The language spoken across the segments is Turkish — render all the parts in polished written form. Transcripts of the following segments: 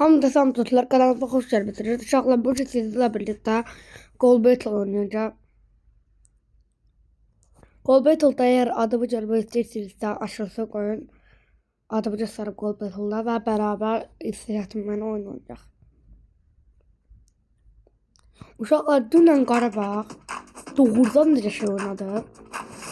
Hamza Samtutlar kanalıma hoş geldiniz. Uşaklar bugün sizlerle birlikte Gol Battle oynayacağım. Gol Battle'da eğer adımı görmek isterseniz aşağıya koyun. Adımı gösterip Gol Battle'da ve beraber istirahatımla oynayacak. Uşaklar dünən Qarabağ 9'dan derece şey oynadı.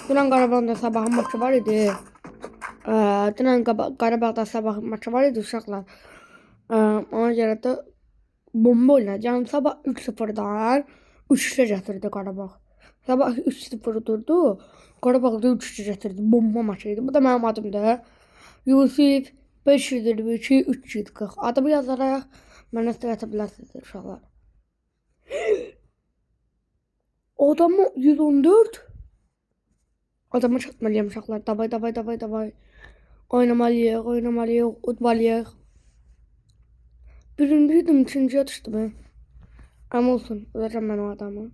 Dünən Qarabağda sabahın maçı var idi. Dünən Qarabağda sabahın maçı var idi uşaklar. Ona göre de bomba oynayacağım. Sabah 3-0'dan 3-3'e getirdi Qarabağ. Sabah 3-0 durdu. Qarabağda 3-3 getirdi. Bomba maçıydı. Bu da benim adımdır. Yusuf 522 340. Adımı yazarak mənə istəyət bilərsiniz inşallah. Adamı 114. Adamı çatmalıyım uşaqlar. Davay. Oynamalıyıq, utmalıyıq. Birinciydim, üçüncüye düştüm ben. Ama olsun, öleceğim ben o adamı.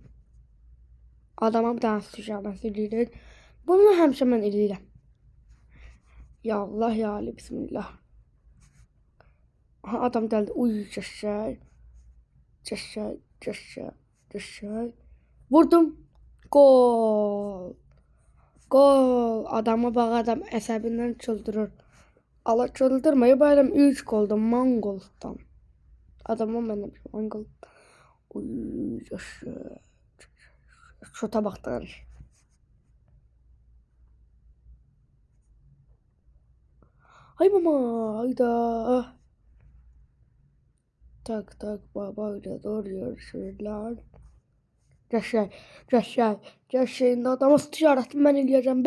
Adama bir daha sıçraması eləyir. Bunu həmişə mən eləyirəm. Ya Allah ya Ali, bismillah. Aha, adam geldi. Uy, Cəşşay. Vurdum. Gol. Gol. Adama bak, adam əsəbindən çıldırır. Allah çıldırmayı bayram 3 golda Mangol'dan. Adama benim Mangol. Uy, Cəşşay. Şota baktan. Hay mama, hayda. Tak baba ile doğruyor şuralar. Cəşşayın adamı ticarətini mən eləyəcəm.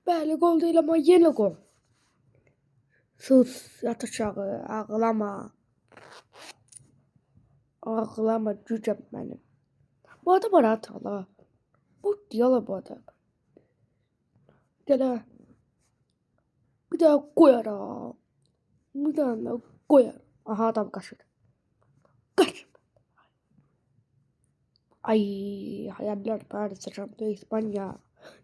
Bəli, gol deyil ama yeni gol. Sus, yat aşağı, ağlama. Ağlama cücəm benim. Bu adam rahat hala. Bu diyala bu adam. Gel. Bir daha koyarım. Bir daha koyarım. Aha, adam kaçırdı. Kaç. Ay, hayaller Paris yaşandı İspanya.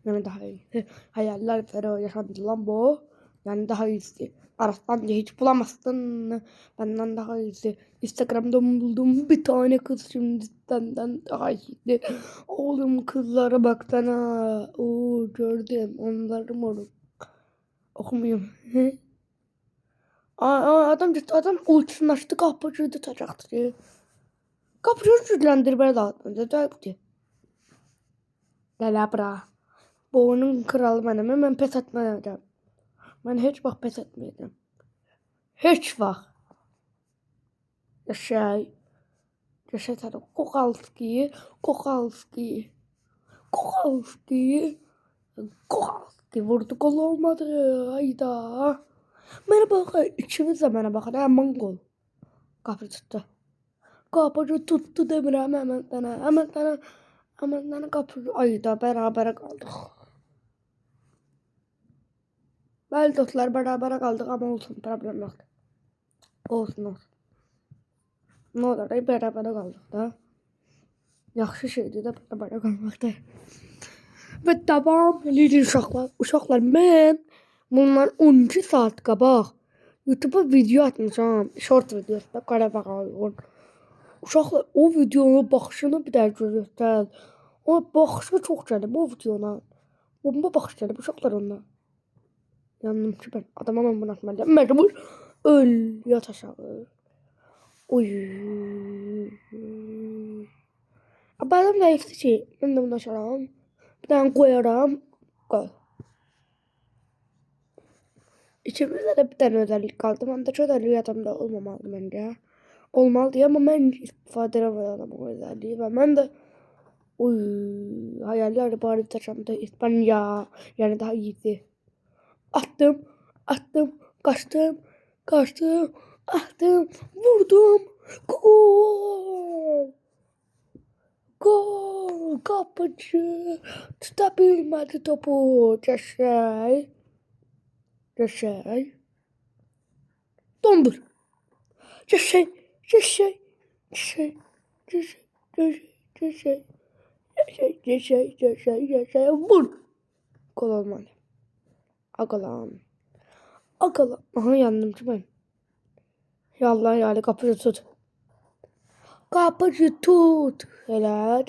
Yani daha iyi. Hayaller Fero yaşandı lan bu. Yani daha iyisi. Arastan diye hiç bulamazsın. Benden daha iyisi. Instagram'da buldum bir tane kız, şimdi senden daha iyiydi. Oğlum kızlara baksana. Oo, gördüm. Onları moruk. Okumuyorum. Adam ultisini açtı, kapıcıyı tutacaktı. Kapıcıyı güçlendirmeye dağıtmadı. Gel bura. Bu oyunun kralı benim. Ben pes etmeyeceğim. Ben hiç vaxt pes etmeyeceğim. Hiç vaxt. Yaşay tabii. Kokalski. Vurdu, gol olmadı. Hayda. Bana bakın. İkimiz de bana bakın. Hemen gol. Kapıcı tuttu demirəm hemen sana kapıcı. Ayda beraber kaldık. Bəli dostlar, beraber kaldık ama olsun, problem yok. Olsun. Ne olur da beraber kaldık da. Yaxşı şeydi de beraber kalmakta. Ve devam edir uşaqlar. Uşaqlar, mən bundan 12 saat qabaq YouTube'a video atmışam. Short videosu, Qarabağ oyun. Uşaqlar, o videonun baxışını bir daha göstər. Ona baxışı çox gəlib o videona. Bomba baxış gəlib uşaqlar ondan. Yandım ki ben. Adama ben bunu atmalıyım. Mecbur. Öl. Yat aşağı. Uy. Ama adam zayıftı ki. Ben de bunu aşağıram. Bir tane koyarım. Koy. İçimizde de bir tane özellik kaldı. Ben de çok özelliği adamda olmamalı bence. Olmalı diye ama ben istifade edemedim adamın özelliği. Ve ben de hayaller bari taşandı. İspanya. Yani daha iyisi. Attım, kaçtım, attım, vurdum, gol, kapıcı, tutabilmedi topu, Cəşşay, dondur, Cəşşay, vur, gol olmadı, agalan. Aha, yandım ki ben. Yallah yani kapıcı tut. Kapıcı tut. Helal.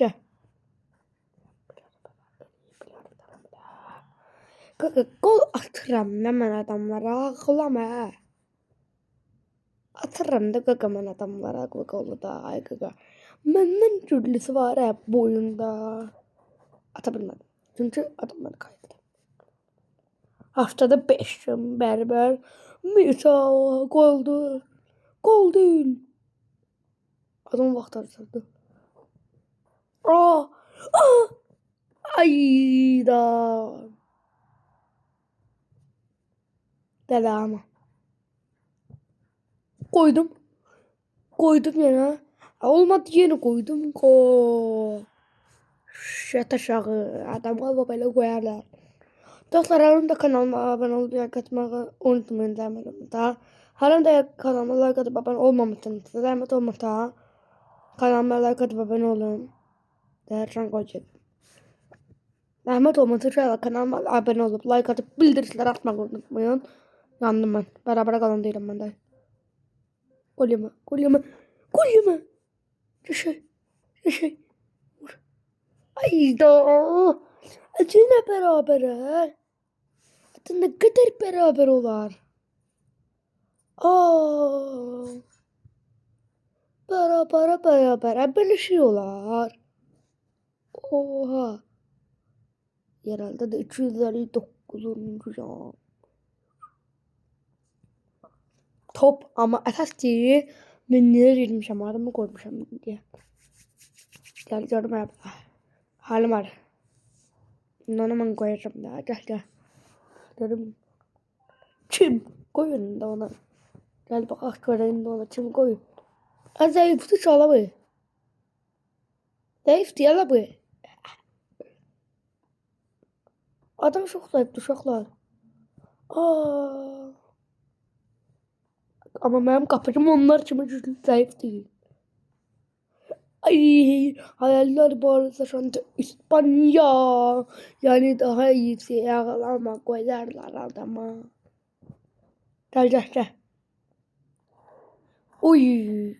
Gol atıram ne mən adamlara ağlama. Atıram da qaqa mən adamlara qolu da ay qaqa. Məndən güllüsü var bu oyunda. Ata bilmədim. Çünki adamlar kaydı. Haftada 5 gün bərabər. Mita goldu. Gol değil. Adam vaxt harcadı. Aa! Aa! Ayda. Delama. Koydum. Koydum yana. Olmadı yine koydum. Gol. Şat aşağı. Adam galiba böyle koyarlar. Dostlar hanım da kanalıma abone olup like atmayı unutmayın demedim daha. Hanım da kanalıma like atıp abone olmamışsınız. Zahmet olmasa kanalıma like atıp abone olun. Değersen koyacağım. Zahmet olmasa şöyle kanalıma abone olup like atıp bildirimleri atmayı unutmayın. Yandım ben. Beraber kalan değilim ben de. Gol yeme. Gol yeme. Gol yeme. Şey. Vur. Ayda. Acıyla beraber ha. Ne kadar beraber olar. Aa. Beraber bölüşüyorlar. Oha. Herhalde de 359. ya. Top ama esas değil. Ben nereye girmişim adamı koymuşum diye. Gel görme yap. Halim var. Onu ben koyacağım daha. Gel. Dedim. Çim koyun da ona. Gel bak aktarayım da ona çim koyun. Zayıftı çalabı. Zayıftı yalabı. Adam çok zayıftı uşaqlar. Aa. Ama benim kapıcım onlar için zayıf değil. Ay hayaller bu arada şu anda İspanya. Yani daha iyisi yağlama koyarlar adama. Gel. Uy.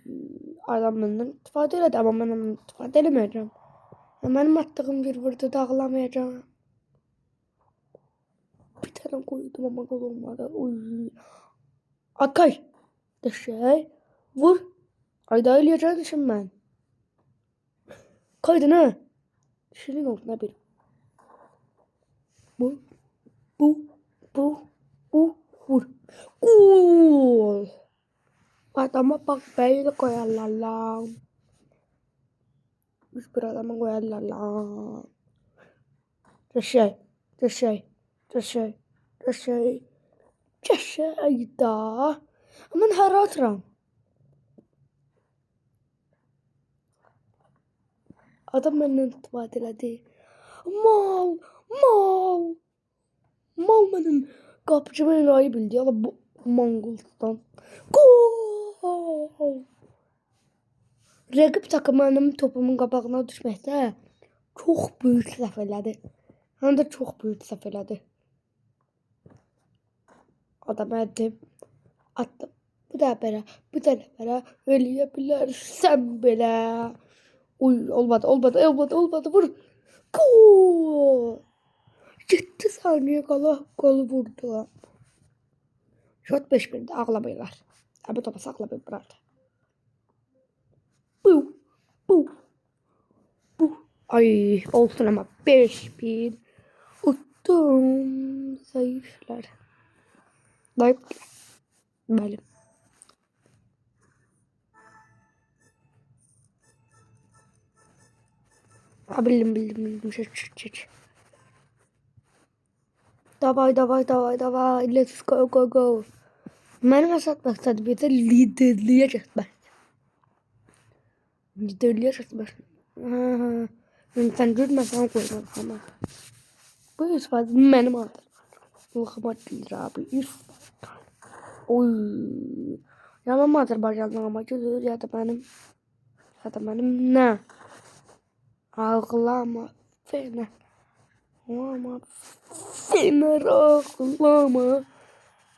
Adam benden istifade edildi ama ben ondan istifade edemeyeceğim. Benim attığım bir vurdu dağlamayacağım. Bir tane koydum ama gol olmadı. Uy. Akay. De şey. Vur. Ayda öleceğini düşün ben. Kaydın ha. Şirin oldu ne bir. Bu. Vur. Gol. Adama bak böyle koyarlar lan. Hiçbir adama koyarlar lan. De şey da. Aman her atıram. Adam benden istifade elədi. Mal benim kapıcı beni ayı bildi. Ya bu Mongol'dan. Gol. Rəqib takımının topumun qabağına düşməkdə çox böyük səhv elədi. Həm də çox böyük səhv elədi. Adam attım. Bu da belə eləyə bilərsən belə. Uy olmadı. Vur. Gol. 7 saniye kala golü vurdu. Şot 5-1'de ağlamayırlar. Bu topa saklamayın burada. Bu. Ay olsun ama 5-1. Uttum. Zayıflar. Böyle. Bildim. Çek. Davay. Let's go. Mənim əsas məqsədim isə liderliyə keçmək. Sən gülməsən qoymaq ama. Bu ispat mənim adım. Allah'ıma deyir abi. Oy. Ya ben Azerbaycan'dan ama gözür ya da benim ne? Ağlama Fener.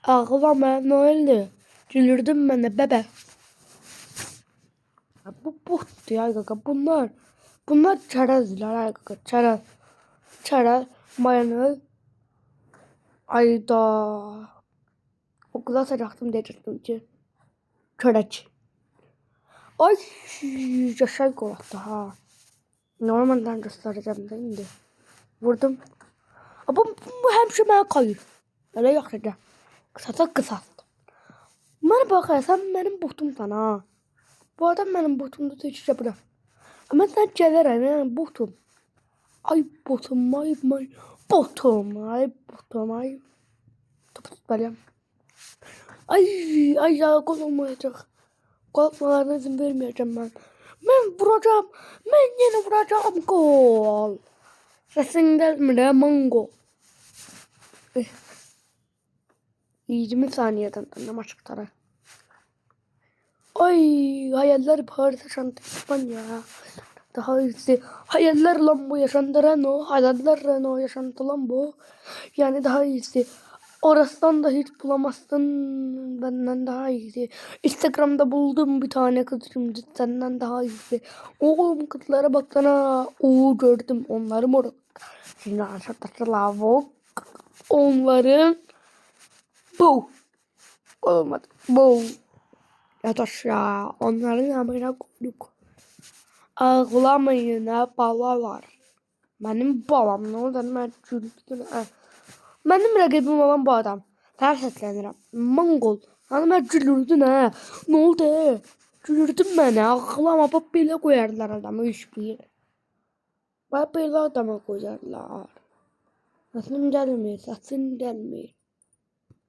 Ağlama ne oldu? Gülürdüm ben de bebe. Ya bu bottu ya kaka. Bunlar çerezler ya kaka. Çerez, mayonez. Ayda. Okula atacaktım diyecektim ki. Çörek. Ay yaşar kolakta ha. Normalden göstereceğim de indi. Vurdum. Ama bu hemşe bana kayır. Öyle yaxşıca. Kısasa. Bana bakarsan benim botumdan ha. Bu adam benim botumda teçhizə bırak. Ama sen gələrəm yani botum. Ay botum ay botum ay. Topu tutmalıyım. Ay ya gol olmayacak. Gol atmalarına izin vermeyeceğim ben. Ben vuracağım. Ben yine vuracağım. Gol. Sesin gelmedi mango. 20 saniyeden anlam açıklara. Ay hayaller Paris şantı İspanya. Daha iyisi. Hayaller lan bu yaşandı Renault. Hayaller Renault yaşandı lan bu. Yani daha iyisi. Orasından da hiç bulamazsın. Benden daha iyisi. Instagram'da buldum bir tane kız şimdi senden daha iyisi. Oğlum kızlara baksana. Oo gördüm onları moruk. Şimdi aşağıda lavuk. Onların bu. Olmadı. Bu. Yataş ya. Onların amına koyduk. Ağlamayın ha balalar. Benim babam ne oldu? Ben çürüttüm. Benim rəqibim olan bu adam. Mən səslənirəm. Mongol. Hani mən gülürdün ha. Ne oldu? Gülürdün mənə. Ağlama. Bax belə qoyarlar adamı üç bir. Bax belə adamı qoyarlar. Səsim gəlmir. Səsim gəlmir.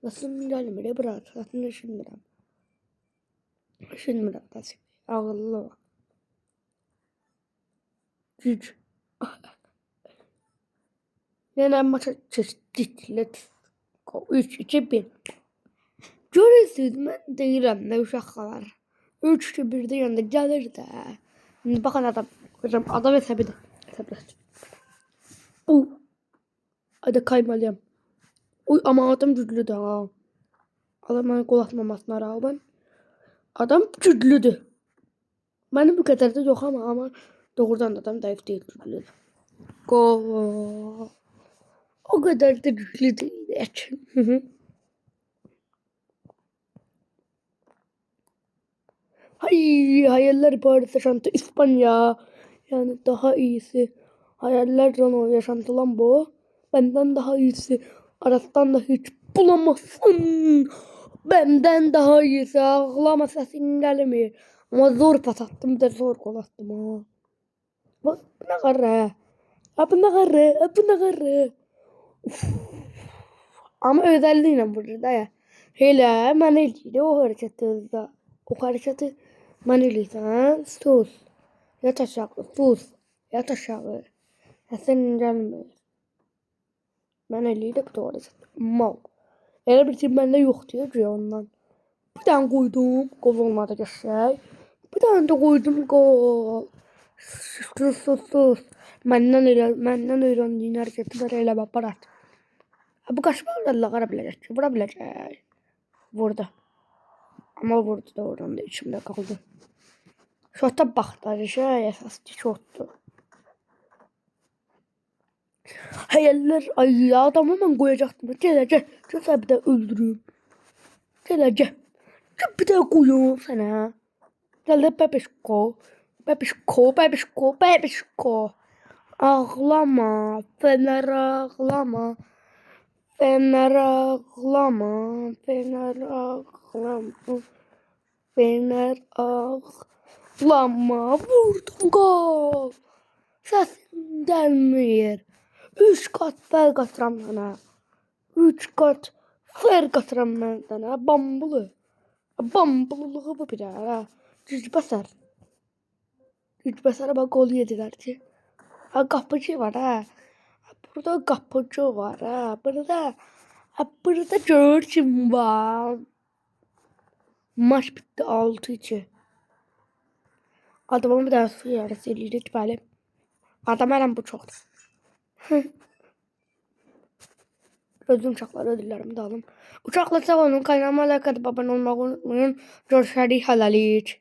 Səsim gəlmir. Bırak. Səsim eşitmirəm. Eşitmirəm səsim. Ağıllı bak. Güc. Yenə maça keçdik. Let's go. 3-2-1. Görürsünüz, mən deyirəm nə uşaqlar. 3-2-1-də yəni gəlir də. Şimdi baxın adam hesabıdır. Hadi kaymalıyam. Uy ama adam güclüdür ha. Adam bana gol atmamasına rağmen. Adam güclüdür. Benim bu kadar da yok ama doğrudan adam zayıf değil güclüdür. Gol. O kadar da güçlü değil. Hayaller Paris yaşantı İspanya. Yani daha iyisi. Hayaller Renault yaşantı lan bu. Benden daha iyisi. Arastan da hiç bulamazsın. Benden daha iyisi. Ağlama sesin gelmiyor. Ama zor pas attım. Bir de zor gol attım ha. Bak ne kadar. Bu ne kadar. Bu ne kadar. Ama özelliğiyle burada ya. Hele mən eləyir o hareketi hızda. O hareketi mən eləyirsən. Sus. Yat aşağı. Sus. Yat aşağı. Səsin gəlmir. Mən eləyir bu hareketi. Mal. Elə bir şey məndə yoxdur ya ondan. Bir tane koydum. Gol olmadı geçsək. Bir tane de koydum gol. Sus. Məndən öyrəndiyin hareketlər elə bax barat. Bu kaçmalarla vurabilecek. Vurabilecek. Vurdu. Ama vurdu da oradan da içimde kaldı. Şota baktı. Şey esaslı şottu. Hayaller. Ay ya adamı ben koyacaktım. Gel. Gel bir de öldürüyorum. Gel. Bir de koyuyorum sana. Gel de Bebişko. Ağlama. Fener ağlama. Fener ağlama. Vurdum gol. Sesim gelmiyor. 3 kat fer qatıram sana. 3 kat fer qatıram mən sana. Bambulu. Bambululuğu bu bir ha. Güc basar. Güc basara bak gol yediler ki. Ha kapıcı var ha. Burada kapıcı var ha. Burada George'um var. Maç bitti 6-2. Adamın bir daha su yarısı eləyirdik bəli. Adam ələm bu çoxdur. Özüm uşaqlar ödüllərimi də alım. Uşaqlar sağ olun. Kanalıma like atıp abone olmayı unutmayın. Görüşərik. Hələlik.